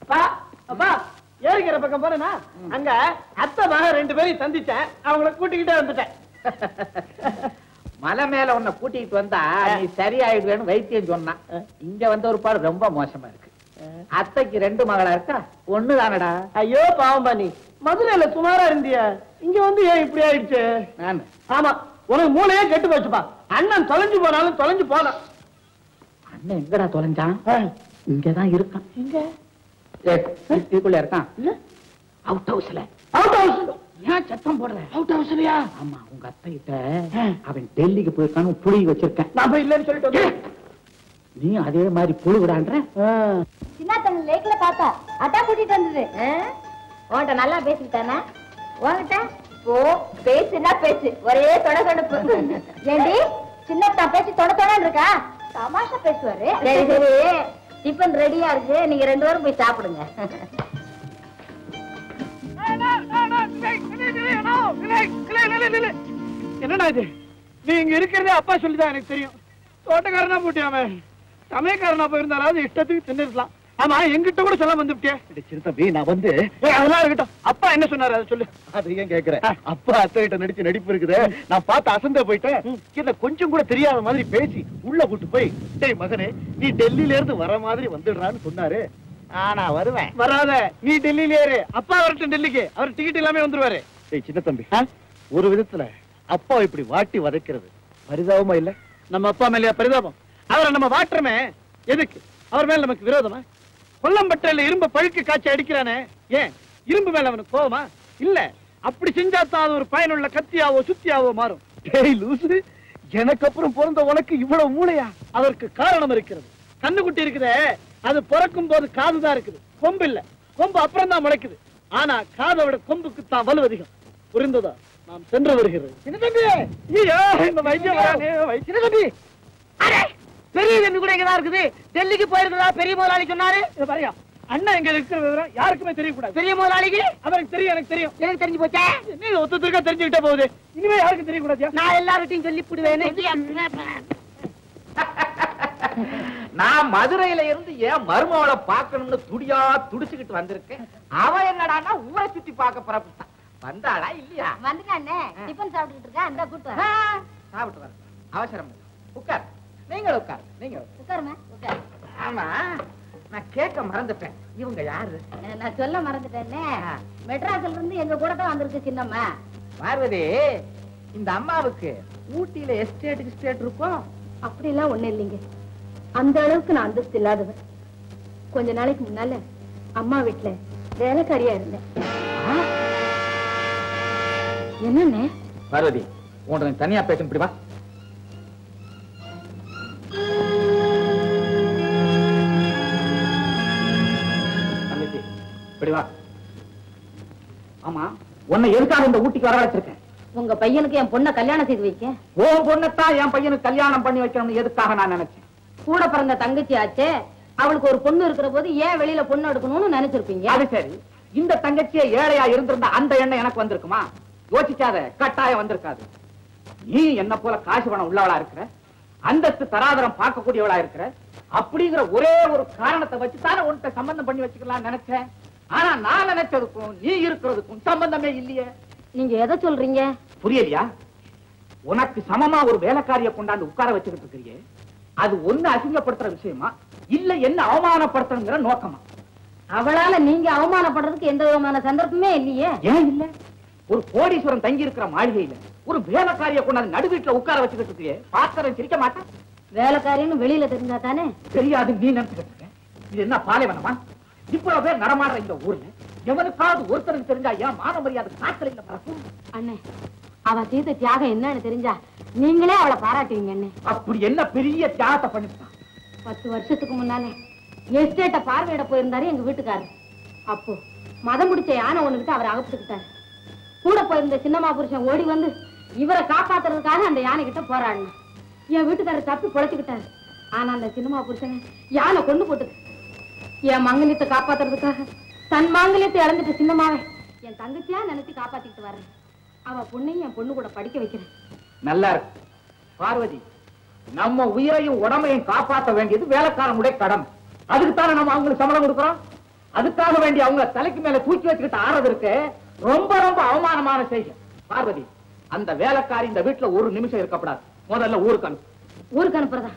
அப்பா அப்பா ஏரிக்கிற பக்கம் போறேன்னா அங்க அத்தை மகன் 2 பேரையும் சந்திச்சேன். அவங்கள கூட்டிக்கிட்டே வந்துட்டேன். மலை மேல உன்னை கூட்டிட்டு வந்தா நீ சரியாயிடுவேன்னு வைத்தியம் சொன்னான். இங்க வந்த ஒரு பாடு ரொம்ப மோசமா இருக்கு. அத்தைக்கு 2 மகளா இருக்கா? ஒண்ணுதானடா. ஐயோ பாவம்பா, நீ மதுரையில சுமாரா இருந்தியா, இங்க வந்து ஏன் இப்படி ஆயிடுச்சு? ஆமா, உனக்கு மூளையே கெட்டு போச்சுப்பா. அண்ணன் தொலைஞ்சு போனாலும் தொலைஞ்சு போன. அண்ணன் எங்கடா தொலைஞ்சான்? இங்கதான் இருக்கான். இங்க இதுக்குள்ள இருக்கான். அவுட் ஹவுஸ்ல. Out house? ஏன் சத்தம் போடுற? அவுட் ஹவுஸ்லயா? ஆமா, உங்க அத்தை கிட்ட அவன் டெல்லிக்கு போயிருக்கான்னு புளி வச்சிருக்கேன். நான் போய் இல்லன்னு சொல்லிட்டு நீ அதே மாதிரி புளி விடான்ற. சின்ன தண்ணி லேக்ல பார்த்தா அட்டா கூட்டிட்டு வந்தது. உன்கிட்ட நல்லா பேசிக்கிட்டானா? உன்கிட்ட ஓ பேசுனா பேசு, ஒரே தொட தொடுப்பு. ஏண்டி சின்னத்தா பேசி தொட தொடன்னு இருக்கா? தமாஷா பேசுவாரு. சரி சரி, டிஃபன் ரெடியா இருக்கு, நீங்க 2 பேரும் போய் சாப்பிடுங்க. என்னடா இது? நீ இங்க இருக்கிறதே அப்பா சொல்லிதான் எனக்கு தெரியும். தோட்டக்காரனா போட்டியாம சமயக்காரனா போயிருந்தாலும் இஷ்டத்துக்கு தின்னுக்கலாம். ஆமா, எங்கிட்ட கூட சொல்ல வந்துட்டே. சிறுத்தம்பி, நான் வந்து அதெல்லாம் இருக்கட்டும். அப்பா என்ன சொன்னாரு அதை சொல்லு. அது ஏன் கேக்குறேன்? அப்பா அத்தை கிட்ட நடிச்சு நடிப்பு இருக்குது. நான் பார்த்து அசந்த போயிட்டேன். என்ன கொஞ்சம் கூட தெரியாத மாதிரி பேசி உள்ள கூட்டு போய், டேய் மகனே, நீ டெல்லியில இருந்து வர மாதிரி வந்துடுறான்னு சொன்னாரு. ஆனா வருவேன். வராத, நீ டெல்லியில ஏறு. அப்பா வரட்டும் டெல்லிக்கு, அவர் டிக்கெட் எல்லாமே வந்துருவாரு. டேய் சின்ன தம்பி, ஒரு விதத்துல அப்பா இப்படி வாட்டி வதைக்கிறது பரிதாபமா இல்ல? நம்ம அப்பா மேலயா பரிதாபம்? அவரை நம்ம வாட்டுறமே எதுக்கு? அவர் மேல நமக்கு விரோதமா? கொல்லம்பட்டையில இரும்பு பழுக்கு காய்ச்சி அடிக்கிறானே, ஏன் இரும்பு மேல அவனுக்கு கோவமா? இல்ல, அப்படி செஞ்சாதான் அது ஒரு பயனுள்ள கத்தியாவோ சுத்தியாவோ மாறும். டேய் லூசு, எனக்கு அப்புறம் பிறந்த உனக்கு இவ்வளவு மூளையா? அதற்கு காரணம் இருக்கிறது. கண்ணுக்குட்டி இருக்குதே, அது பிறக்கும் போது காதுதான் இருக்குது, கொம்பு இல்ல. கொம்பு அப்புறம் தான் முளைக்குது. ஆனா காதை விட கொம்புக்கு தான் வலு அதிகம். புரிந்ததா? நாம் சென்று வருகிறது. பெரிய தம்பி கூட இங்கதான் இருக்குது. டெல்லிக்கு போயிருந்ததா பெரிய முதலாளி சொன்னாரு. பாரியா, அண்ணா இங்க இருக்கிற விவரம் யாருக்குமே தெரியக்கூடாது. பெரிய முதலாளிக்கு அவருக்கு தெரியும், எனக்கு தெரியும். எனக்கு தெரிஞ்சு போச்சா? நீ ஒருத்தருக்கா தெரிஞ்சுக்கிட்டே போகுது. இனிமே யாருக்கும் தெரியக்கூடாது. நான் எல்லார்கிட்டையும் சொல்லி போடுவேன். நான் மதுரையில இருந்து என் மருமகளை பார்க்கணும்னு துடியா துடிச்சுக்கிட்டு வந்திருக்கேன். அவ என்னடான்னா ஊரை சுத்தி பார்க்க புறப்பட்டான். வந்தாளா இல்லையா? வந்துட்டானே, டிஃபன் சாப்பிட்டுட்டு இருக்கா, அந்த கூட்டு வர. சாப்பிட்டு வர அவசரம். உட்கார், நீங்கள் உட்கார். நீங்க உட்காருமா, உட்காரு. ஆமா, நான் கேட்க மறந்துட்டேன். இவங்க யாரு? நான் சொல்ல மறந்துட்டேனே, மெட்ராஸ்ல இருந்து எங்க கூட தான் வந்திருக்கு சின்னம்மா. பார்வதி, இந்த அம்மாவுக்கு ஊட்டியில எஸ்டேட் இருக்கும். அப்படிலாம் ஒண்ணு இல்லைங்க. அந்த அளவுக்கு நான் அந்தஸ்து இல்லாதவன். கொஞ்ச நாளைக்கு முன்னால அம்மா வீட்டுல வேலைக்காரியா இருந்தேன். என்னன்னு? பார்வதி, உன்னை தனியா பேச முடியுமா? ஆமா, உன்னை எதுக்காக இந்த ஊட்டிக்கு வரவழைச்சிருக்கேன்? உங்க பையனுக்கு என் பொண்ணை கல்யாணம் செய்து வைக்க. உன் பொண்ணைத்தான் என் பையனுக்கு கல்யாணம் பண்ணி வைக்கணும்னு எதுக்காக நான் நினைச்சேன்? கூட பிறந்த தங்கச்சி ஆச்சே, அவளுக்கு ஒரு பொண்ணு இருக்கிற போது ஏன் வெளியில பொண்ணு எடுக்கணும்னு நினைச்சிருப்பீங்க. அது சரி, இந்த தங்கச்சியை ஏழையா இருந்திருந்தா அந்த எண்ணம் எனக்கு வந்திருக்குமா? யோசிக்காத, கட்டாயம் வந்திருக்காது. நீ என்ன போல காசு பணம் உள்ளவளா இருக்கிற, அந்தஸ்து தராதரம் பார்க்கக்கூடியவளா இருக்கிற, அப்படிங்கிற ஒரே ஒரு காரணத்தை வச்சுதானே உன்கிட்ட சம்பந்தம் பண்ணி வச்சுக்கலாம் நினைச்சேன். ஆனா நான் நினைச்சதுக்கும் நீ இருக்கிறதுக்கும் சம்பந்தமே இல்லையே. நீங்க எதை சொல்றீங்க? புரியலையா? உனக்கு சமமா ஒரு வேலைக்காரியை கொண்டாந்து உட்கார வச்சுக்கிட்டு இருக்கிறியே, அது ஒண்ணு அசிங்கப்படுத்துற விஷயமா இல்ல என்ன அவமானப்படுத்துற நோக்கமா? அவளால நீங்க அவமானப்படுறதுக்கு எந்த விதமான சந்தர்ப்பமே இல்லையே. ஏன் இல்ல? ஒரு கோடீஸ்வரன் தங்கி இருக்கிற மாளிகையில ஒரு வேலைக்காரியை கொண்டாந்து நடு வீட்டுல உட்கார வச்சுக்கிட்டு இருக்கியே, பார்க்கறேன் சிரிக்க மாட்டேன். வேலைக்காரின்னு வெளியில தெரிஞ்சா தானே? தெரியாது நீ நினைச்சுக்கிட்டு இருக்க. இது என்ன பாலைவனமா? இவ்வளவு பேர் நடமாடுற இந்த ஊர்ல எவனுக்காவது ஒருத்தருக்கு தெரிஞ்சா ஏன் மான மரியாதை காக்கல இல்ல பறக்கும்? அண்ணே, அவ செய்த தியாகம் என்னன்னு தெரிஞ்சா நீங்களே அவளை பாராட்டுவீங்க. அண்ணே, அப்படி என்ன பெரிய தியாகத்தை பண்ணிட்டான்? 10 வருஷத்துக்கு முன்னாலே எஸ்டேட்ட பார்வையிட போயிருந்தாரு எங்க வீட்டுக்காரர். அப்போ மதம் முடிச்ச யானை ஒண்ணுகிட்ட அவர் அகப்பட்டுக்கிட்டாரு. கூட போயிருந்த சின்னம்மா புருஷன் ஓடி வந்து இவரை காப்பாத்துறதுக்காக அந்த யானை கிட்ட போராடினான். என் வீட்டுக்காரர் தப்பி பொழைச்சுக்கிட்டாரு. ஆனா அந்த சின்னம்மா புருஷனை யானை கொண்டு போட்டு என் மங்கலியத்தை காப்பாத்துறதுக்காக தன் மாங்கலியத்தை இழந்துட்டு சின்னம்மாவை என் தங்கச்சியா நினைச்சு காப்பாத்திக்கிட்டு வர்றேன். அவ பொண்ணையும் என் பொண்ணு கூட படிக்க வைக்கிறேன். நல்லா இருக்கு பார்வதி. நம்ம உயிரையும் உடம்பையும் காப்பாற்ற வேண்டியது வேலைக்காரனுடைய கடமை. அதுக்குத்தானே நம்ம அவங்களுக்கு சம்பளம் கொடுக்கிறோம். அதுக்காக வேண்டி அவங்க தலைக்கு மேல தூக்கி வச்சுக்கிட்டு ஆறது இருக்கு ரொம்ப ரொம்ப அவமானமான செய்தி. பார்வதி, அந்த வேலைக்காரி இந்த வீட்டுல ஒரு நிமிஷம் இருக்கப்படாது. முதல்ல ஊருக்கு அனுப்பு. ஊருக்கு அனுப்புறதா?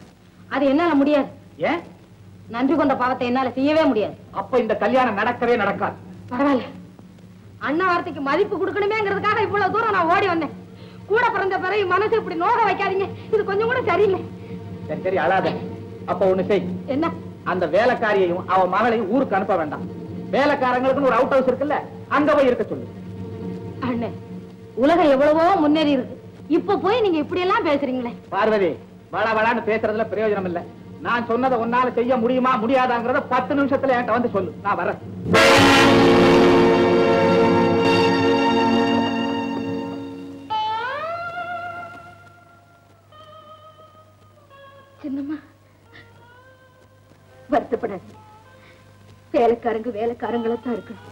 அது என்னால முடியாது. ஏன்? நன்றி கொண்ட பாவத்தை என்னால செய்யவே முடியாது. அப்ப இந்த கல்யாணம் நடக்கவே நடக்காது. பரவாயில்ல, அண்ணா வார்த்தைக்கு மதிப்பு கொடுக்கணுமேங்கிறதுக்காக இவ்வளவு தூரம் நான் ஓடி வந்தேன். கூட பிறந்த பிறகு மனசு இப்படி நோக வைக்காதீங்க. இது கொஞ்சம் கூட சரியில்லை. சரி சரி, அழாத. அப்ப ஒண்ணு செய். என்ன? அந்த வேலைக்காரியையும் அவ மகளையும் ஊருக்கு அனுப்ப வேண்டாம். வேலைக்காரங்களுக்கு ஒரு அவுட் ஹவுஸ் இருக்குல்ல, அங்க போய் இருக்க சொல்லு. அண்ணே, உலகம் எவ்வளவோ முன்னேறி இருக்கு. இப்ப போய் நீங்க இப்படி எல்லாம் பேசுறீங்களே. பார்வதி, வள வளான்னு பேசுறதுல பிரயோஜனம் இல்ல. நான் சொன்னதை உன்னால செய்ய முடியுமா முடியாதாங்கிறத 10 நிமிஷத்துல என்கிட்ட வந்து சொல்லு. நான் வரேன். சின்னம்மா, வருத்தப்படாது. வேலைக்காரங்க வேலைக்காரங்களா தான் இருக்கணும்.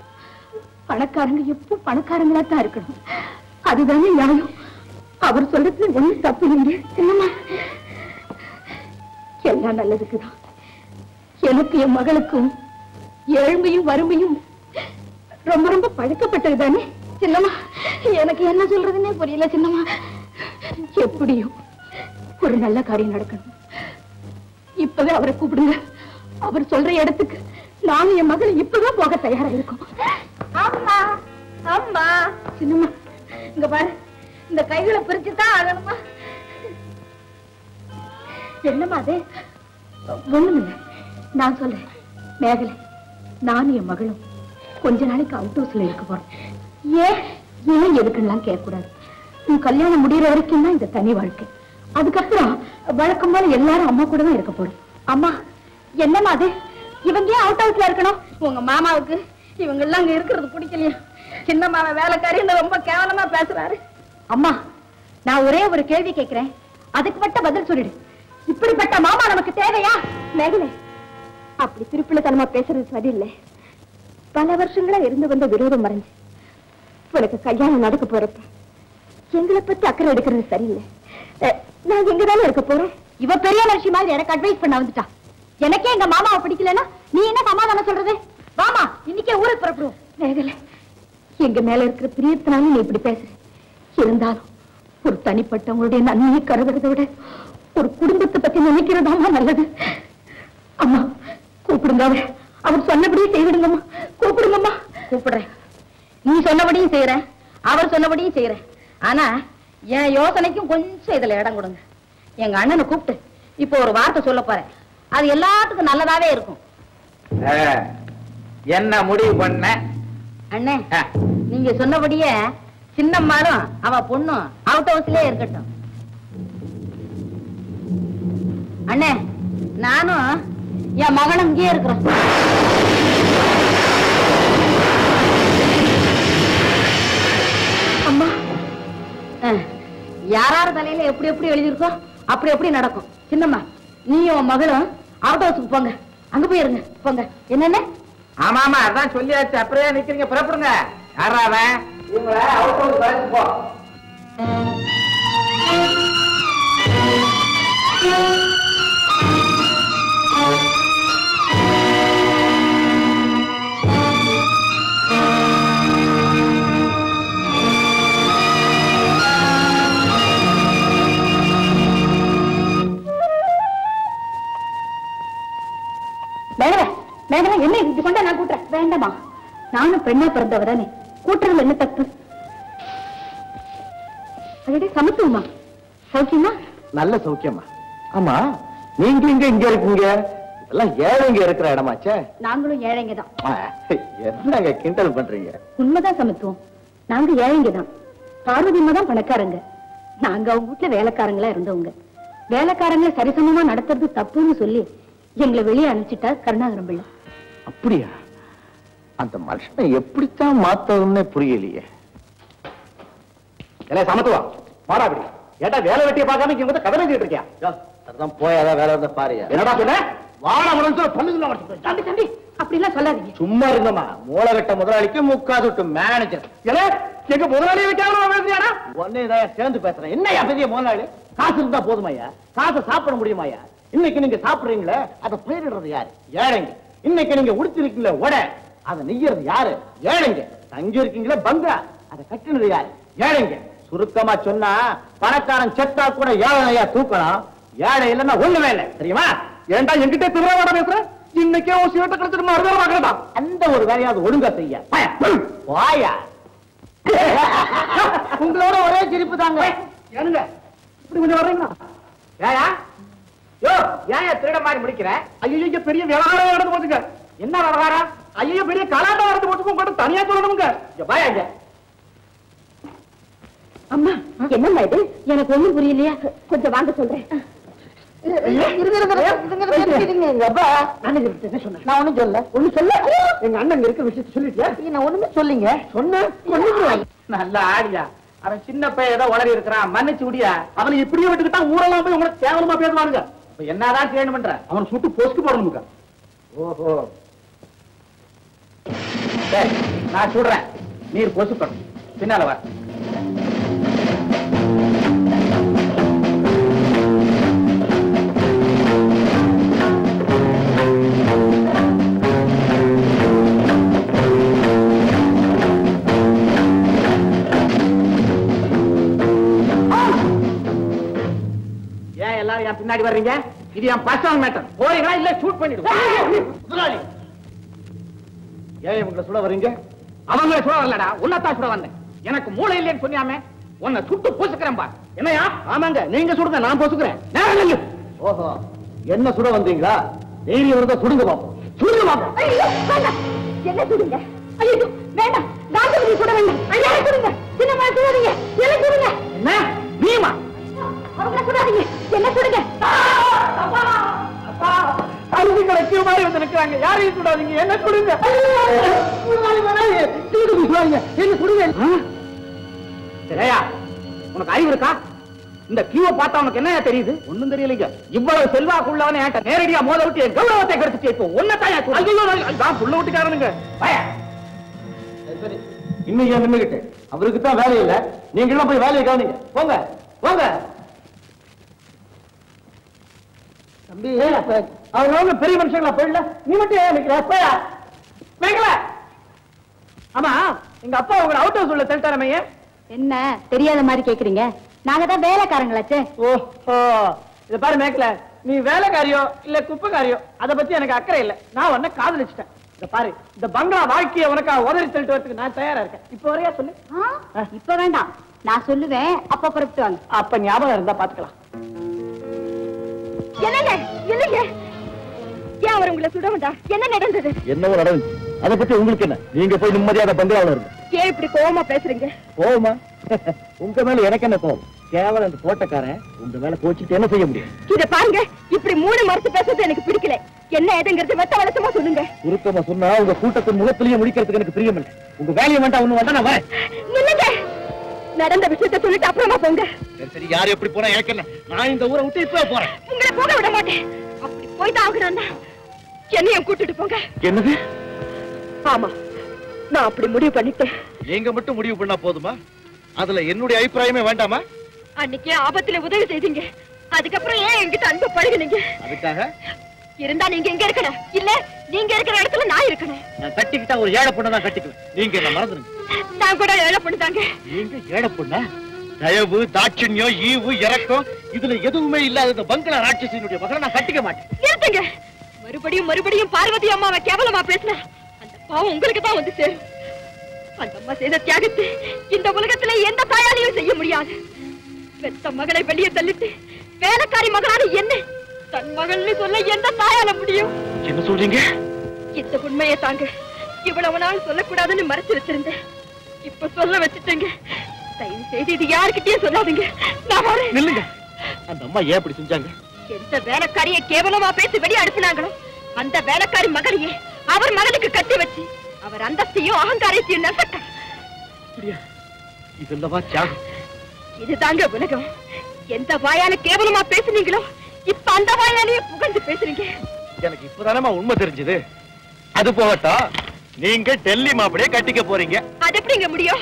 பணக்காரங்க எப்போ பணக்காரங்களா தான் இருக்கணும். அதுதானே நியாயம். அவர் சொல்றதுல ஒண்ணும் தப்பு இல்லைங்க. சின்னம்மா, எல்லாம் நல்லதுக்குதான். எனக்கு என் மகளுக்கும் ஏழ்மையும் வறுமையும் ரொம்ப ரொம்ப பழக்கப்பட்டது தானே. சின்னம்மா, எனக்கு என்ன சொல்றதுன்னே புரியல. சின்னம்மா, எப்படியும் ஒரு நல்ல காரியம் நடக்கணும். இப்பவே அவரை கூப்பிடுங்க. அவர் சொல்ற இடத்துக்கு நானும் என் மகள் இப்பவே போக தயாரா இருக்கோம். அம்மா, அம்மா. சின்னம்மா, இங்க பாரு, இந்த கைகளை பிரிச்சுதான் ஆகணுமா? என்னம்மா அது? ஒண்ணுமில்ல, நான் சொல்றேன். மேகலை, நானும் என் மகளும் கொஞ்ச நாளைக்கு அவுட் ஹவுஸ்ல இருக்க போறோம். ஏன் ஏன் எதுக்குலாம் கேட்கக்கூடாது. உன் கல்யாணம் முடிகிற வரைக்கும் தான் இந்த தனி வாழ்க்கை. அதுக்கப்புறம் வழக்கம் போல எல்லாரும் அம்மா கூட தான் இருக்க போறோம். அம்மா, என்னம்மா அது? இவங்க ஏன் அவுட் ஹவுஸ்ல இருக்கணும்? உங்க மாமாவுக்கு இவங்க எல்லாம் அங்க இருக்கிறது பிடிக்கலையா? சின்ன மாமா வேலைக்காரின்னு ரொம்ப கேவலமா பேசுறாரு. அம்மா, நான் ஒரே ஒரு கேள்வி கேட்கிறேன், அதுக்கு மட்டும் பதில் சொல்லிடு. இப்படிப்பட்ட மாமா நமக்கு தேவையா? மேகலை, அப்படி திருப்பிள்ளத்தனமா பேசுறது சரியில்லை. பல வருஷங்களா இருந்து வந்த விரோதம் மறைஞ்சு உனக்கு கல்யாணம் நடக்க போறப்ப எங்களை பத்தி அக்கறை எடுக்கிறது சரியில்லை. நான் எங்கதானே இருக்க போறேன். இவ பெரிய மனுஷி மாதிரி எனக்கு அட்வைஸ் பண்ண வந்துட்டா. எனக்கே எங்க மாமாவை பிடிக்கலன்னா நீ என்ன சமாதானம் சொல்றது? வாமா, இன்னைக்கே ஊருக்கு புறப்படுவோம். மேகலை, எங்க மேல இருக்கிற பிரியத்தினாலும் நீ இப்படி பேசுற. இருந்தாலும் ஒரு தனிப்பட்டவங்களுடைய நன்மையை கருதுறதை விட ஒரு குடும்பத்தை பத்தி நினைக்கிறதாமா நல்லது. அம்மா, கூப்பிடுங்க. அவர் சொன்னபடியே செய்விடுங்கம்மா. கூப்பிடுங்கம்மா. கூப்பிடுறேன். நீ சொன்னபடியும் செய்யறேன், அவர் சொன்னபடியும் செய்யறேன். ஆனா என் யோசனைக்கும் கொஞ்சம் இதுல இடம் கொடுங்க. எங்க அண்ணனை கூப்பிட்டு இப்போ ஒரு வார்த்தை சொல்ல போறேன். அது எல்லாத்துக்கும் நல்லதாவே இருக்கும். என்ன முடிவு பண்ண? அண்ணே, நீங்க சொன்னபடியே சின்னம்மாளும் அவ பொண்ணும் அவுட் ஹவுஸ்லயே இருக்கட்டும். அண்ணே, நானும் என் மகனும் இங்கே இருக்கிறோம். அம்மா, யாராரு தலையில எப்படி எப்படி எழுதிருக்கோ அப்படி எப்படி நடக்கும். சின்னம்மா, நீயும் மகளும் அவுட் ஹவுஸுக்கு போங்க. அங்க போயிருங்க. போங்க. என்னன்னு? ஆமா ஆமா, அதான் சொல்லியாச்சு. அப்படியே நிக்கிறீங்க, புறப்படுங்க. யாராவன்? இவங்கள அவுட் ஹவுஸ் வரைக்கும் போ. என்ன இது கொண்டா நான் கூட்டுறேன். வேண்டாமா, நானும் பெண்ணா பிறந்தவதானே, கூட்டுறதுல என்ன தப்பு? அதே சமத்துவமா? சௌக்கியமா? நல்ல சௌக்கியமா. ஆமா, நீங்க இங்க இருக்கீங்க, எல்லாம் ஏழைங்க இருக்கிற இடமாச்சே. நாங்களும் ஏழைங்க தான். என்னங்க கிண்டல் பண்றீங்க? உண்மைதான் சமத்துவம். நாங்க ஏழைங்க தான். பார்வதிமா தான் பணக்காரங்க. நாங்க அவங்க வீட்டுல வேலைக்காரங்களா இருந்தவங்க. வேலைக்காரங்களை சரிசமமா நடத்துறது தப்புன்னு சொல்லி எங்களை வெளியே அனுப்பிச்சிட்டா கருணாகரம் பிள்ளை. அப்படியா? அந்த மனுஷனை எப்படித்தான் மாத்ததுன்னே புரியலையே. சமத்துவம் பாடா அப்படி ஏட்டா வேலை வெட்டிய பார்க்காம இங்க வந்து கதை பேசிட்டு இருக்கியா? அதான் போயாதான் வேலை இருந்தா பாருயா. என்னடா சொன்ன? வாழ முடிஞ்சு பல்லுல தம்பி தம்பி, அப்படி எல்லாம் சொல்லாதீங்க. சும்மா இருந்தோமா, மூலகட்ட முதலாளிக்கு முக்காதுட்டு மேனேஜர். எங்க முதலாளியை வைக்காம ஒன்னேதான் சேர்ந்து பேசுறேன். என்னையா பெரிய முதலாளி? காசு இருந்தா போதுமாயா? காசை சாப்பிட முடியுமாயா? இன்னைக்கு நீங்க சாப்பிடுறீங்களே, அதை பயிரிடுறது யாரு? ஏழைங்க. இன்னைக்கு நீங்க உடுத்திருக்கீங்களே உடை, அதை நெய்யறது யாரு? ஏழைங்க. தங்கி இருக்கீங்களே பங்களா, அதை கட்டினது யாரு? ஏழைங்க. சுருக்கமா சொன்னா பணக்காரன் செத்தா கூட ஏழையா தூக்கலாம், ஏழை இல்லைன்னா ஒண்ணுமே இல்லை, தெரியுமா? ஏன்டா என்கிட்ட திருவாரூட பேசுற? இன்னைக்கே ஒரு சீட்டை கிடைச்சிட்டு மறுதா அந்த ஒரு வேலையாவது ஒழுங்கா செய்ய வாயா. உங்களோட ஒரே சிரிப்பு தாங்க. ஏனுங்க இப்படி கொஞ்சம் வர்றீங்களா? ஏயா யோ ஏன் திருட மாதிரி முடிக்கிற? ஐயோ பெரிய விவகாரம் நடந்து போச்சுங்க. என்ன விவகாரம்? ஐயோ பெரிய கலாட்டம் நடந்து போச்சுங்க, உங்கள்கிட்ட தனியா சொல்லணுங்க. வாயாங்க. அம்மா என்னம்மா இது? எனக்கு ஒண்ணும் புரியலையா? கொஞ்சம் வாங்க சொல்றேன். நான் ஒண்ணும் சொல்ல ஒண்ணு சொல்ல. எங்க அண்ணன் இருக்க விஷயத்த சொல்லிட்டியா? நான் ஒண்ணுமே சொல்லிங்க. சொன்ன நல்ல ஆடியா. அவன் சின்ன பையன் ஏதோ உளறி இருக்கிறான், மன்னிச்சு விடியா. அவனை இப்படியே விட்டுக்கிட்டா ஊரெல்லாம் போய் உங்களை கேவலமா பேசுவானுங்க. என்னதான் செய்யணும் பண்ற? அவனை சுட்டு போஸ்க்கு போடணுங்க. ஓஹோ சரி, நான் சுடுறேன், நீர் பொசுக்கணும். பின்னால வர. ஏன் எல்லாரும் என் பின்னாடி வர்றீங்க? இது என் பர்சனல் மேட்டர். போறீங்களா இல்ல ஷூட் பண்ணிடுவோம். ஏன் இவங்களை சுட வர்றீங்க? அவங்கள சுட வரலடா, உன்னதான் சுட வந்தேன். எனக்கு மூளை இல்லைன்னு சொன்னாமே, உன்னை சுட்டு பூசுக்கிறேன் பா. என்னையா? ஆமாங்க, நீங்க சுடுங்க, நான் பூசுக்கிறேன். ஓஹோ, என்ன சுட வந்தீங்களா? தைரியம் இருந்தா சுடுங்க பாப்போம். சுடுங்க பாப்போம். என்ன சுடுங்க? ஐயோ வேண்டாம், காந்திமதி சுட வேண்டாம். ஐயா சுடுங்க, சின்னம்மா சுடாதீங்க, என்ன சுடுங்க. என்ன நீமா? அவங்கள சுடாதீங்க, என்ன சுடுங்க. அரிசி கடைக்கு மாதிரி வந்து நிற்கிறாங்க. யாரையும் சுடாதீங்க, என்ன சுடுங்க. என்ன சுடுங்க. சரியா? உனக்கு அறிவு இருக்கா? இந்த கியூவை பார்த்தா உனக்கு என்ன தெரியுது? ஒண்ணும் தெரியலைங்க. இவ்வளவு செல்வாக்கு உள்ளவனே என்கிட்ட நேரடியா மோத விட்டு என் கௌரவத்தை கெடுத்துச்சு. இப்போ ஒன்னதான் புள்ள விட்டுக்காரனுங்க. சரி, இன்னைக்கு ஏன் நின்னுகிட்டு? அவருக்கு தான் வேலை இல்ல, நீங்க எல்லாம் போய் வேலையை கவனிங்க. போங்க போங்க. தம்பி அவங்க பெரிய மனுஷங்களா போயிடல, நீ மட்டும் ஏன் நிக்கிற? ஆமா, எங்க அப்பா உங்களை அவுட் ஹவுஸ் உள்ள தள்ளிட்டாரமே. என்ன தெரியாத மாதிரி கேக்குறீங்க? நாங்க தான் வேலைக்காரங்களாச்சே. ஓஹோ, இத பாரு மேக்கல, நீ வேலைக்காரியோ இல்ல குப்பைக்காரியோ அத பத்தி எனக்கு அக்கறை இல்ல. நான் உன்னை காதலிச்சிட்டேன். இத பாரு, இந்த பங்களா வாழ்க்கையை உனக்கு உதறி தள்ளிட்டு வரதுக்கு நான் தயாரா இருக்கேன். இப்ப வரையா சொல்லு. இப்ப வேண்டாம், நான் சொல்லுவேன், அப்ப புறப்பட்டு வாங்க. அப்ப ஞாபகம் இருந்தா பாத்துக்கலாம். என்னங்க இல்லைங்க, ஏன் அவர் உங்களை சுட வேண்டாம்? என்ன நடந்தது? என்னவோ நடந்துச்சு, அதை பத்தி உங்களுக்கு என்ன? நீங்க போய் நிம்மதியான பங்களாவில் இருங்க. ஏன் இப்படி கோவமா பேசுறீங்க? கோவமா? உங்க மேல எனக்கு என்ன கோவம்? கேவலம் அந்த தோட்டக்காரன் உங்க மேல கோச்சிட்டு என்ன செய்ய முடியும்? இத பாருங்க, இப்படி மூணு மறுத்து பேசுறது எனக்கு பிடிக்கல. என்ன ஏதுங்கிறது வெட்ட வளசமா சொல்லுங்க. சுருக்கமா சொன்னா உங்க கூட்டத்தின் முகத்திலேயே முடிக்கிறதுக்கு எனக்கு பிரியம் இல்லை. உங்க வேலையை வேண்டாம், ஒண்ணு வேண்டாம், நான் வரேன். இல்லங்க, நடந்த விஷயத்தை சொல்லிட்டு அப்புறமா போங்க. சரி சரி, யார் எப்படி போனா எனக்கு என்ன? நான் இந்த ஊரை விட்டு இப்ப போறேன். உங்களை போக விட மாட்டேன். அப்படி போய்தான் ஆகணும்னா என்னையும் கூட்டிட்டு போங்க. என்னது? ஆமா, நான் அப்படி முடிவு பண்ணிட்டேன். நீங்க மட்டும் முடிவு பண்ணா போதுமா? அதுல என்னுடைய அபிப்பிராயமே வேண்டாமா? அன்னைக்கே ஆபத்துல உதவி செய்தீங்க, அதுக்கப்புறம் ஏன் என்கிட்ட அன்பு பழகுனீங்க? அதுக்காக இருந்தா நீங்க இங்க இருக்கணும், இல்ல நீங்க இருக்கிற இடத்துல நான் இருக்கணும். நான் கட்டிக்கிட்டா ஒரு ஏழை பொண்ணை தான் கட்டிக்குவேன். நீங்க என்ன மறந்துடுங்க. நான் கூட ஏழை பொண்ணு தாங்க. நீங்க ஏழை பொண்ணா? தயவு, தாட்சண்யம், ஈவு, இரக்கம் இதுல எதுவுமே இல்லாத இந்த பங்களா ராட்சசியினுடைய மகளை நான் கட்டிக்க மாட்டேன். நிறுத்துங்க. மறுபடியும் மறுபடியும் பார்வதி அம்மாவை கேவலமா பேசினா அந்த பாவம் உங்களுக்கு தான் வந்து சேரும். அந்த அம்மா செய்த தியாகத்தை இந்த உலகத்துல எந்த தாயாலையும் செய்ய முடியாது. பெத்த மகளை வெளியே தள்ளிட்டு வேலைக்காரி மகளான என்ன தன் மகள்னு சொல்ல எந்த தாயால முடியும்? என்ன சொல்றீங்க? இந்த உண்மையை தாங்க இவ்வளவு நாள் சொல்லக்கூடாதுன்னு மறைச்சு வச்சிருந்தேன். இப்ப சொல்ல வச்சுட்டேங்க. தயவு செய்து இது யாருக்கிட்டயும் சொல்லாதீங்க. நான் வரேன். நில்லுங்க. அந்த அம்மா ஏன் அப்படி செஞ்சாங்க? எந்த வேலைக்காரியை கேவலமா பேசி வெளியே அனுப்பினாங்களோ அந்த வேலைக்காரி மகளையே அவர் மகனுக்கு கட்டி வச்சு அவர் அந்தஸ்தையும் அகங்காரத்தையும் நெசட்டார். இதெல்லவா தியாகம்? இதுதாங்க உலகம். எந்த வாயால கேவலமா பேசுனீங்களோ இப்ப அந்த வாயாலேயே புகழ்ந்து பேசுறீங்க. எனக்கு இப்பதானமா உண்மை தெரிஞ்சது. அது போகட்டும், நீங்க டெல்லி மாப்பிளைய கட்டிக்க போறீங்க. அது எப்படிங்க முடியும்?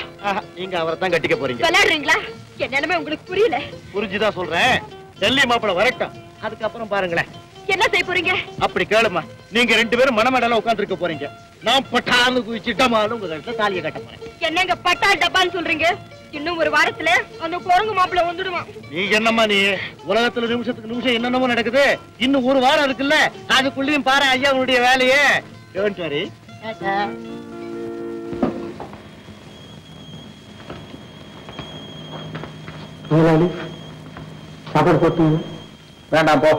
நீங்க அவரை தான் கட்டிக்க போறீங்க. விளையாடுறீங்களா? என் நிலைமை உங்களுக்கு புரியல. புரிஞ்சுதான் சொல்றேன். டெல்லி மாப்பிளை வரட்டும், அதுக்கப்புறம் பாருங்களேன். என்ன செய்ய போறீங்க? அப்படி கேளுமா. நீங்க ரெண்டு பேரும் மணமேடல உட்கார்ந்து இருக்க போறீங்க. நான் பட்டான்னு குதிச்சு டமாலும் உங்க கழுத்துல தாலியை கட்ட போறேன். என்னங்க பட்டா டப்பான்னு சொல்றீங்க? இன்னும் ஒரு வாரத்துல அந்த குரங்கு மாப்பிள்ள வந்துடுவான். நீங்க என்னம்மா நீ உலகத்துல நிமிஷத்துக்கு நிமிஷம் என்னென்னமோ நடக்குது. இன்னும் ஒரு வாரம் இருக்குல்ல, அதுக்குள்ளயும் பாரு ஐயா உன்னுடைய வேலையே. Don't worry. சாப்பாடு போட்டு வேண்டாம் போ.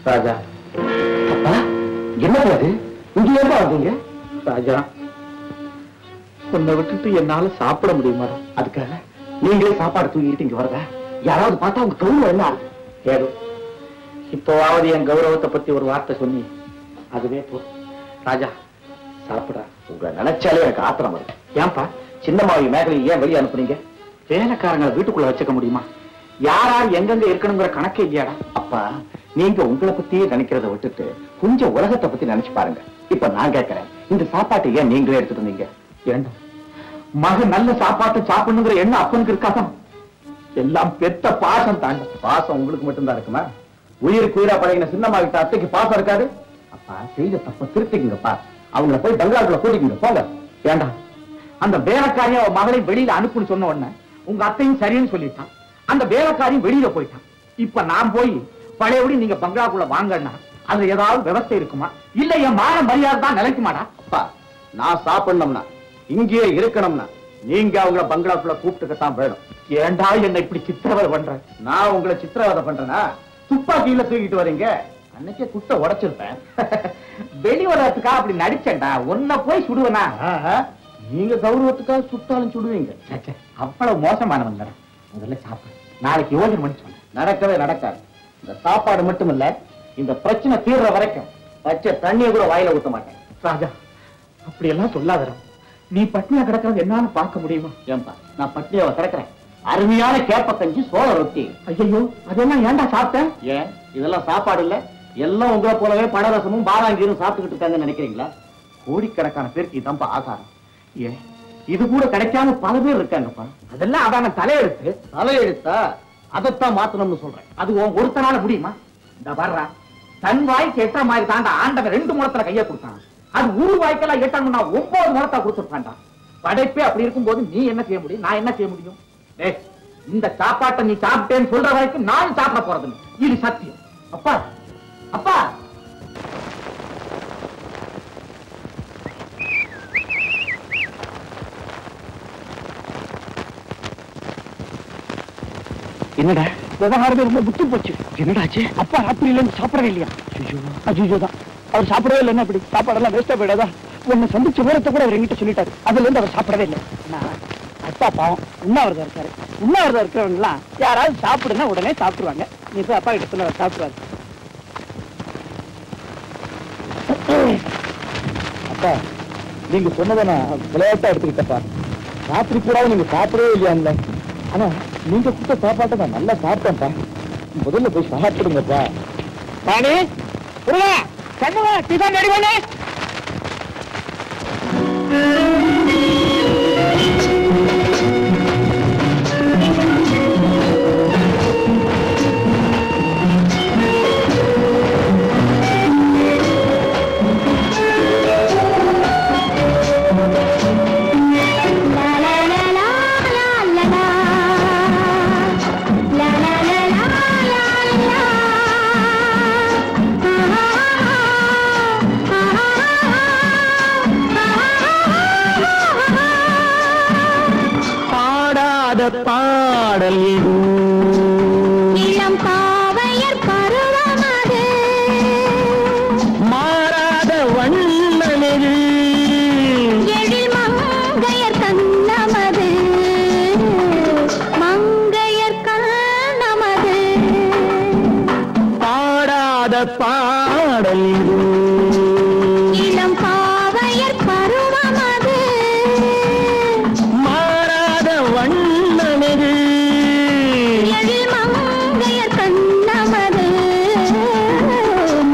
ராஜா, அப்பா என்ன போது இங்க ஏப்பா வந்தீங்க? ராஜா, உன்னை விட்டுட்டு என்னால சாப்பிட முடியுமா? அதுக்காக நீங்களே சாப்பாடு தூக்கிட்டு இங்க வரத யாராவது பார்த்தா உங்க கௌரவம் என்ன? ஏதோ இப்போவாவது என் கௌரவத்தை பத்தி ஒரு வார்த்தை சொன்னி அதுவே போ. ராஜா சாப்பிடா. உங்க நினைச்சாலே எனக்கு ஆத்திரம் வருது. ஏன்பா சின்னமாவி மேகலையை ஏன் வெளியே அனுப்புனீங்க? வேலைக்காரங்களை வீட்டுக்குள்ள வச்சுக்க முடியுமா? யாரார் எங்கெங்க இருக்கணுங்கிற கணக்கே இல்லையாடா? அப்பா நீங்க உங்களை பத்தியே நினைக்கிறத விட்டுட்டு கொஞ்சம் உலகத்தை பத்தி நினைச்சு பாருங்க. இப்ப நான் கேட்கிறேன், இந்த சாப்பாட்டை ஏன் நீங்களே எடுத்துட்டு வந்தீங்க? ஏண்டா மகன் நல்ல சாப்பாட்டை சாப்பிடணுங்கிற எண்ணம் அப்பனுக்கு இருக்காதான்? எல்லாம் பெத்த பாசம் தாண்ட. பாசம் உங்களுக்கு மட்டும்தான் இருக்குமா? உயிருக்கு உயிரா பழகின சின்னமாவிட்ட அத்தைக்கு பாசம் இருக்காது? அப்பா செய்த தப்ப திருத்திக்குங்கப்பா. அவங்கள போய் பங்களாக்குள்ள கூட்டிக்கிங்க போங்க. ஏண்டா அந்த வேலைக்காரியும் அவன் மகளை வெளியில அனுப்புன்னு சொன்ன உடனே உங்க அத்தையும் சரின்னு சொல்லிட்டான். அந்த வேலைக்காரியும் வெளியில போயிட்டான். இப்ப நான் போய் பழையபடி நீங்க பங்களாக்குள்ள வாங்கன்னா அதுல ஏதாவது விவசாயம் இருக்குமா? இல்ல என் மான மரியாதை தான் நிலைக்குமாடா? அப்பா நான் சாப்பிடணும்னா இங்கேயே இருக்கணும்னா நீங்க அவங்கள பங்களாக்குள்ள கூப்பிட்டுக்கத்தான் வேணும். ஏண்டா என்ன இப்படி சித்திரவதை பண்ற? நான் உங்களை சித்திரவதை பண்றேனா? துப்பாக்கியில தூக்கிட்டு வரீங்க. அன்னைக்கே குட்ட உடைச்சிருப்பேன். வெளி வர்றதுக்காக அப்படி நடிச்சேன்டா. உன்னை போய் சுடுவனா? நீங்க கௌரவத்துக்காக சுட்டாலும் சுடுவீங்க. அவ்வளவு மோசமானவங்க. முதல்ல சாப்பிடு. நாளைக்கு யோஜனை பண்ணி சொன்ன நடக்கவே நடக்காது. இந்த சாப்பாடு மட்டும் இல்ல, இந்த பிரச்சனை தீர்ற வரைக்கும் பச்சை தண்ணியை கூட வாயில ஊத்த மாட்டேன். ராஜா அப்படி எல்லாம் சொல்லாதடா. நீ பட்னியா கிடக்கிறது என்னால பார்க்க முடியுமா? ஏன்பா நான் பட்னியாவை கிடக்கிறேன். அருமையான கேப்ப கஞ்சி சோள ரொட்டி. ஐயோ அதெல்லாம் ஏன்டா சாப்பிட்டேன்? ஏன் இதெல்லாம் சாப்பாடு இல்ல? எல்லாம் உங்களை போலவே பழரசமும் பாதாங்கீரும் சாப்பிட்டுக்கிட்டு இருக்காங்கன்னு நினைக்கிறீங்களா? கோடிக்கணக்கான பேருக்கு இதான்ப்பா ஆகாரம். ஏன் இது கூட கிடைக்காம பல பேர் இருக்காங்கப்பா. அதெல்லாம் அதான தலையெழுத்து. தலையெழுத்தா? அதைத்தான் மாத்தணும்னு சொல்றேன். அது ஒருத்தனால முடியுமா? இந்த வர்றா தன் வாய்க்கு எட்ட மாதிரி தாண்டா ஆண்டவன் 2 முழத்துல கைய கொடுத்தான். அது ஒரு வாய்க்கெல்லாம் எட்டணும்னா 9 முழத்தா கொடுத்துருப்பான்டா. படைப்பே அப்படி இருக்கும்போது நீ என்ன செய்ய முடியும்? நான் என்ன செய்ய முடியும்? இந்த சாப்பாட்டை நீ சாப்பிட்டேன்னு சொல்ற வரைக்கும் நான் சாப்பிட போறது இது சத்தியம். அப்பா அப்பா என்னடா விவகாரமே ரொம்ப விட்டு போச்சு. என்னடாச்சு? அப்பா ராத்திரி இல்லைன்னு சாப்பிடவே இல்லையா? ஐயோ தான் அவர் சாப்பிடவே இல்லைன்னா அப்படி சாப்பாடெல்லாம் வேஸ்டா போயிடாதா? உன்னை சந்திச்ச விவரத்தை கூட அவர் எங்கிட்ட சொல்லிட்டாரு. அதுல இருந்து அவர் சாப்பிடவே இல்லை. அப்பா பாவம் உண்ணாவிரதம் இருக்காரு. உண்ணாவிரதம் இருக்கிறவங்க எல்லாம் யாராவது சாப்பிடுனா உடனே சாப்பிடுவாங்க. நீ போய் அப்பா கிட்ட சொல்ல சாப்பிடுவாரு. அப்பா நீங்க சொன்னதை நான் விளையாட்டா எடுத்துக்கிட்டப்பா. ராத்திரி கூட நீங்க சாப்பிடவே இல்லையா? ஆனா நீங்க கொடுத்த சாப்பாட்டை நான் நல்லா சாப்பிட்டேன்ப்பா. முதல்ல போய் சாப்பிடுங்கப்பா. பாணி கண்ணுவா டிஃபன் ரெடி பண்ணு. la la la la la la பாடல் இளம் பாவையர் பருவமது மாறாத வண்ணமெது எழில் மங்கையர் கண்ணமது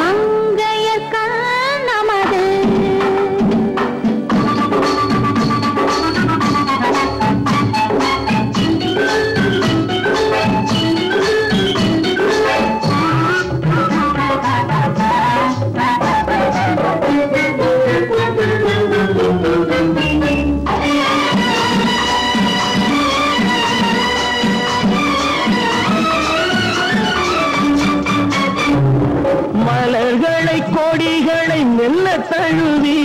மங்கையர் கண்ணமது மலர்களை கொடிகளை மெல்ல தழுவி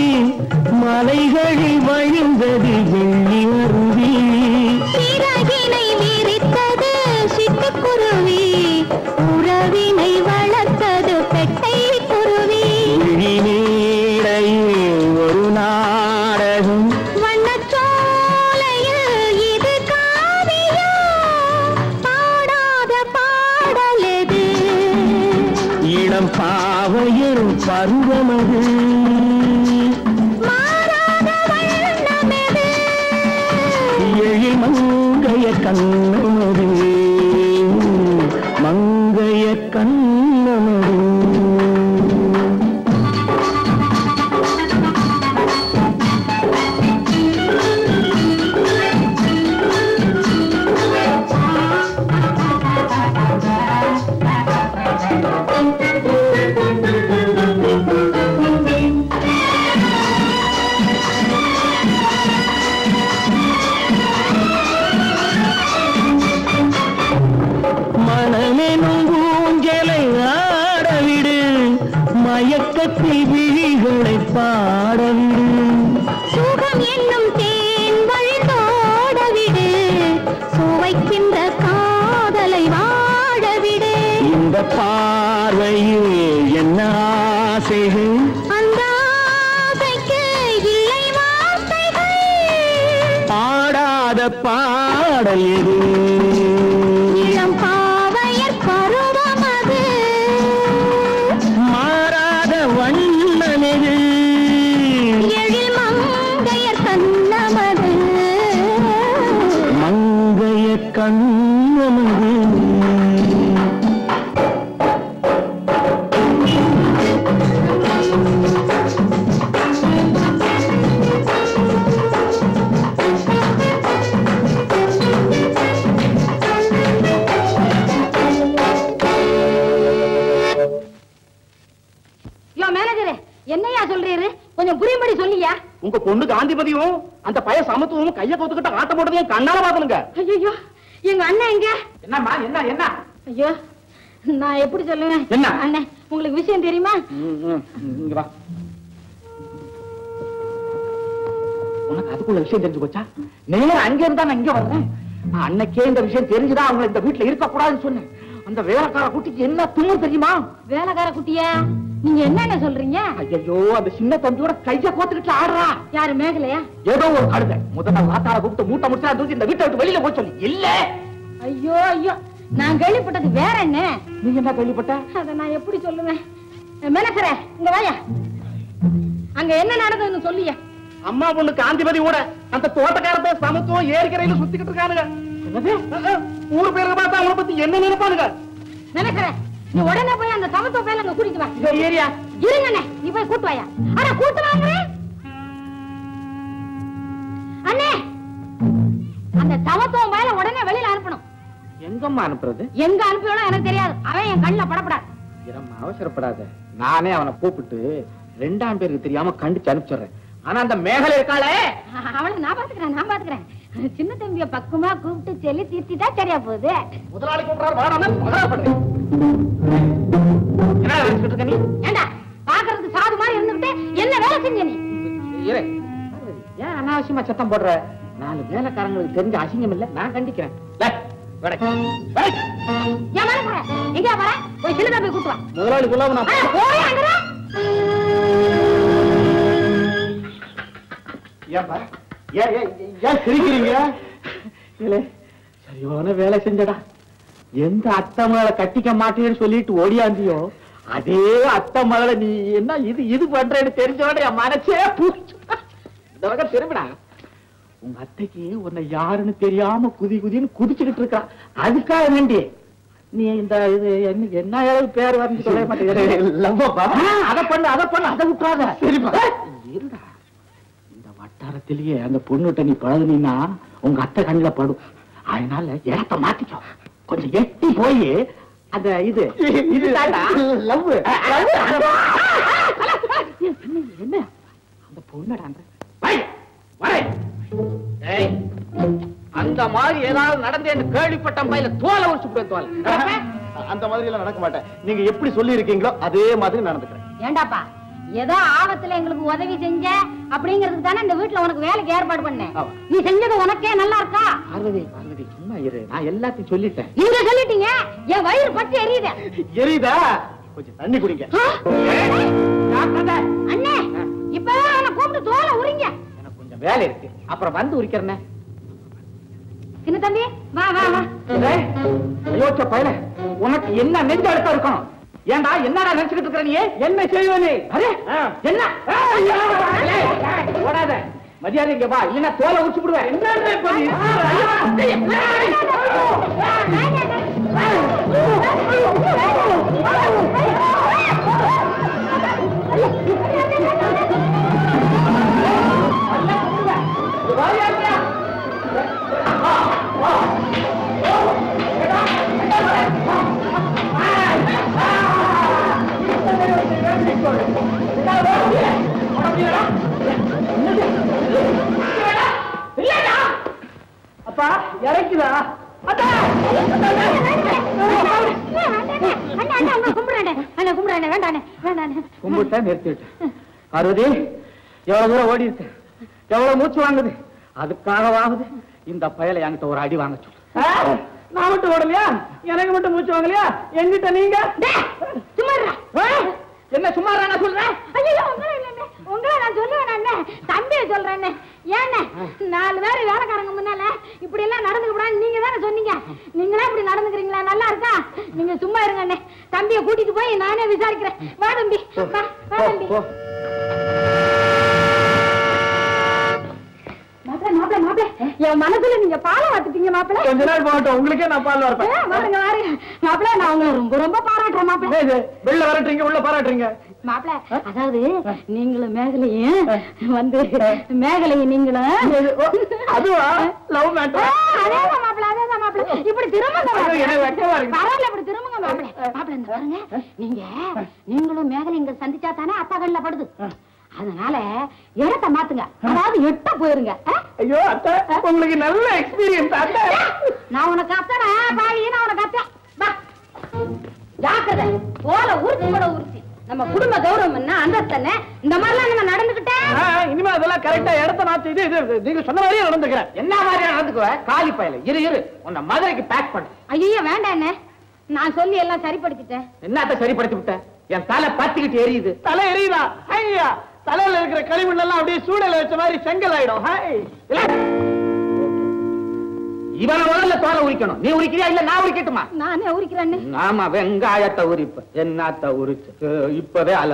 மலைகளில் வழிந்தது வெள்ளி அருவி சிறகினை விரித்தது சிட்டுக்குருவி உறவினை வளர்த்தது பெட்டை குருவி விழிநீரையில் ஒரு நாடகம் வண்ணச்சோலையில் இது காவியம் பாடாத பாடலெது இளம் பாவையர் பருவமது மாறாத வண்ணமெது எழில் மங்கைய கண்ணமது மங்கைய கண்ணமது மனமெனும் ஊஞ்சலை ஆடவிடு மயக்கத்தில் விழிகளை பாடவிடு சுகம் என்னும் தேன் வழிந்தோடவிடு சுவைக்கின்ற காதலை வாழவிடு இந்த பார்வையில் என்ன ஆசைகள் அந்த ஆசைக்கு இல்லை வார்த்தைகள் பாடாத பாடல் எது இளம் பாவையர் பருவமது மாறாத வண்ணமெது எழில் மங்கையர் கண்ணமது மங்கைய கண்ணமது யோ மேனேஜரே என்னையா சொல்றீரு கொஞ்சம் புரியும்படி சொல்லியா உங்க பொண்ணு காந்திபதியும் அந்த பைய சமத்துவமும் கைய கோத்துக்கிட்ட ஆட்டம் போட்டதையும் கண்ணால பாத்துனுங்க. ஐயோ எங்க அண்ணன் எங்க என்னம்மா என்ன என்ன ஐயோ நான் எப்படி சொல்லுவேன் என்ன? அண்ணே உங்களுக்கு விஷயம் தெரியுமா இங்க வா. உனக்கு அதுக்குள்ள விஷயம் தெரிஞ்சு போச்சா? நேரா அங்க இருந்தா நான் இங்க வர்றேன். அன்னைக்கே இந்த விஷயம் தெரிஞ்சுதான் அவங்க இந்த வீட்டுல இருக்க கூடாதுன்னு சொன்னேன். அந்த வேலைக்கார குட்டிக்கு என்ன துணு தெரியுமா? வேலைக்கார குட்டியா நீங்க என்னென்ன சொல்றீங்க ஐயோ அந்த சின்ன தம்பியோட கைய கோத்துக்கிட்டு ஆடுறா. யாரு மேகலையா ஏதோ ஒரு கழுதை முதல்ல வாத்தார கூப்பிட்டு மூட்டை முடிச்சா தூக்கி இந்த வீட்டை விட்டு வெளியில போய் சொல்லி இல்ல. ஐயோ ஐயோ நான் கேள்விப்பட்டது வேற என்ன நீ என்ன கேள்விப்பட்ட? அத நான் எப்படி சொல்லுவேன் மேனேஜரே இங்க வாயா அங்க என்ன நடந்ததுன்னு சொல்லியா அம்மா பொண்ணு காந்திபதி கூட அந்த தோட்டக்காரத்தை சமத்துவம் ஏரிக்கரையில சுத்திக்கிட்டு இருக்கானுங்க. ஊரு பேருக்கு பார்த்தா அவனை பத்தி என்ன நினைப்பானுங்க? மேனேஜரே நீ உடனே போய் அந்த சமத்துவ பேல அங்க கூட்டிட்டு வா இந்த ஏரியா இருங்கண்ணே நீ போய் கூட்டு வாயா அட கூட்டு வாங்குறேன் அண்ணே அந்த சமத்துவம் பேல உடனே வெளியில அனுப்பணும். எங்கம்மா அனுப்புறது? எங்க அனுப்பியோட எனக்கு தெரியாது அவன் என் கண்ணுல படப்படாது. நம்ம அவசரப்படாத. நானே அவனை கூப்பிட்டு 2ஆம் பேருக்கு தெரியாம கண்டிச்சு அனுப்பிச்சிடுறேன். ஆனா அந்த மேகலை இருக்காளே அவளை நான் பாத்துக்கிறேன் சின்ன தம்பிய பக்குமா கூப்பிட்டு சொல்லி தீர்த்திட்டா சரியா போகுது. முதலாளி கூப்பிடுறாரு வாடாம பகரப்படுறேன். என்ன நினைச்சிட்டு இருக்க நீ? ஏண்டா பாக்குறதுக்கு சாது மாதிரி இருந்துட்டு என்ன வேலை செஞ்ச நீ? இரு. ஏன் அனாவசியமா சத்தம் போடுற? 4 வேலைக்காரங்களுக்கு தெரிஞ்ச அசிங்கம் இல்ல, நான் கண்டிக்கிறேன். ஏன் மேல போற எங்க வர போய் சின்ன தம்பி கூட்டு வா. முதலாளி சொல்லாம நான் போய் அங்க ஏன்பா ஏன் சிரிக்கிறீங்க? சரியான வேலை செஞ்சடா. எந்த அத்தை மேல கட்டிக்க மாட்டேன்னு சொல்லிட்டு ஓடியாந்தியோ அதே அத்தை மகளை நீ என்ன இது பண்றேன்னு தெரிஞ்சோட என் மனசே பூச்சு. இந்த வகை திரும்பினா உங்க அத்தைக்கு உன்னை யாருன்னு தெரியாம குதின்னு குதிச்சுக்கிட்டு இருக்கா. அதுக்காக வேண்டி நீ இந்த இது என்ன பேர் வந்து சொல்ல மாட்டேன். அதை பண்ணு அதை விட்டாத. இருடா, இந்த வட்டாரத்திலேயே அந்த பொண்ணுகிட்ட நீ பழகுனீன்னா உங்க அத்தை கண்ணில் படும். அதனால இடத்த மாத்திக்கோ, கொஞ்சம் எட்டி போய் அந்த இது என்ன அந்த பொண்ணடா அந்த மாதிரி ஏதாவது நடந்தேன்னு கேள்விப்பட்ட பையில தோலை உரிச்சு தோல். அந்த மாதிரி எல்லாம் நடக்க மாட்டேன். நீங்க எப்படி சொல்லி இருக்கீங்களோ அதே மாதிரி நடந்துக்கிறேன். ஏண்டாப்பா, ஏதோ ஆபத்துல எங்களுக்கு உதவி செஞ்ச அப்படிங்கிறதுக்கு தானே இந்த வீட்டுல உனக்கு வேலைக்கு ஏற்பாடு பண்ணேன். நீ செஞ்சது உனக்கே நல்லா இருக்கா? பார்வதி சும்மா இரு, நான் எல்லாத்தையும் சொல்லிட்டேன். நீங்க சொல்லிட்டீங்க, என் வயிறு பற்றி எரியுது. எரியுதா? கொஞ்சம் தண்ணி குடிங்க. அண்ணே, இப்பவே அவனை கூப்பிட்டு தோலை உரிங்க. எனக்கு கொஞ்சம் வேலை இருக்கு, அப்புறம் வந்து உரிக்கிறேன். சின்ன தம்பி, வா வா வா. யோசிச்ச பையன, உனக்கு என்ன நெஞ்ச அழுத்தம் இருக்கணும்? ஏண்டா என்னடா நினைச்சுக்கிட்டு இருக்கிற நீ? என்ன செய்வனே? அரே என்ன ஓடாத, மரியாதை இங்க வா, இல்லைன்னா தோலை உரிச்சு விடுவேன். அப்பா இறக்குதா? கும்பிட்டா நிறுத்திட்டு பார்வதி, எவ்வளவு தூரம் ஓடி இருக்கு, எவ்வளவு மூச்சு வாங்குது, அதுக்காக வாங்குது இந்த பயலை என்கிட்ட ஒரு அடி வாங்க சொல்லு. நான் மட்டும் ஓடலையா? எனக்கு மட்டும் மூச்சு வாங்கலையா? என்கிட்ட நீங்க என்ன சும்மா சொல்றேன்? உங்களை நான் சொல்லுவேன், தம்பிய சொல்றேன். ஏன்னு 4 பேர் வேலைக்காரங்க முன்னால இப்படி எல்லாம் நடந்துக்கூடாது நீங்க தானே சொன்னீங்க. நீங்களே இப்படி நடந்துக்கிறீங்களா? நல்லா இருக்கா? நீங்க சும்மா இருங்க, தம்பிய கூட்டிட்டு போய் நானே விசாரிக்கிறேன். வா தம்பி, வா தம்பி. மாப்பிள மாப்பிள, என் மனசுல நீங்க பாலம் வாத்துட்டீங்க மாப்பிள. கொஞ்ச நாள் போகட்டும், உங்களுக்கே நான் பால் வரப்பேன். வாருங்க வாருங்க மாப்பிள, நான் உங்களை ரொம்ப ரொம்ப பாராட்டுறேன் மாப்பிள. வெளில வரட்டுறீங்க, உள்ள பாராட்டுறீங்க மாப்பிள. அதாவது நீங்களும் மேகலையும் வந்து மேகலையும் நீங்களும் அதுவா லவ் மேட்டர்? அதேதான் மாப்பிள, அதேதான் மாப்பிள. இப்படி திரும்புங்க பரவாயில்ல, இப்படி திரும்புங்க மாப்பிள. மாப்பிள இந்த பாருங்க, நீங்களும் மேகலை இங்க சந்திச்சா தானே அத்தா கண்ணில படுது. அதனால இடத்த மாத்துங்க, அதாவது எட்ட போயிருங்க. ஐயோ அத்தை, உங்களுக்கு நல்ல எக்ஸ்பீரியன்ஸ். அத்தை நான் உனக்கு அத்தனை பாவி, நான் உனக்கு அத்தை. வா ஜாக்கிரதை, போல உரிச்சு கூட உரிச்சு. நம்ம குடும்ப கௌரவம் என்ன அந்தஸ்து, இந்த மாதிரிலாம் நம்ம நடந்துகிட்டேன். இனிமே அதெல்லாம் கரெக்டா இடத்த மாத்தி இது நீங்க சொன்ன மாதிரியே நடந்துக்கிறேன். என்ன மாதிரியா நடந்துக்குவ? காலி பயல இரு உன்னை மதுரைக்கு பேக் பண்ணு. ஐயோ வேண்டாம் என்ன, நான் சொல்லி எல்லாம் சரிப்படுத்திட்டேன். என்னத்த சரிப்படுத்தி விட்ட? என் தலை பத்திக்கிட்டு எரியுது. தலை எரியுதா? ஐயா, தலையில இருக்கிற களிமண்ணெல்லாம் அப்படியே சூடல வச்ச மாதிரி செங்கல் ஆயிடும். இவனை முதல்ல தோலை உரிக்கணும். நீ உரிக்கிறியா இல்ல நான் உரிக்கட்டுமா? நானே உரிக்கிறேன்னு. ஆமா, வெங்காயத்தை உரிப்ப என்னத்த உரிச்சு இப்பவே அல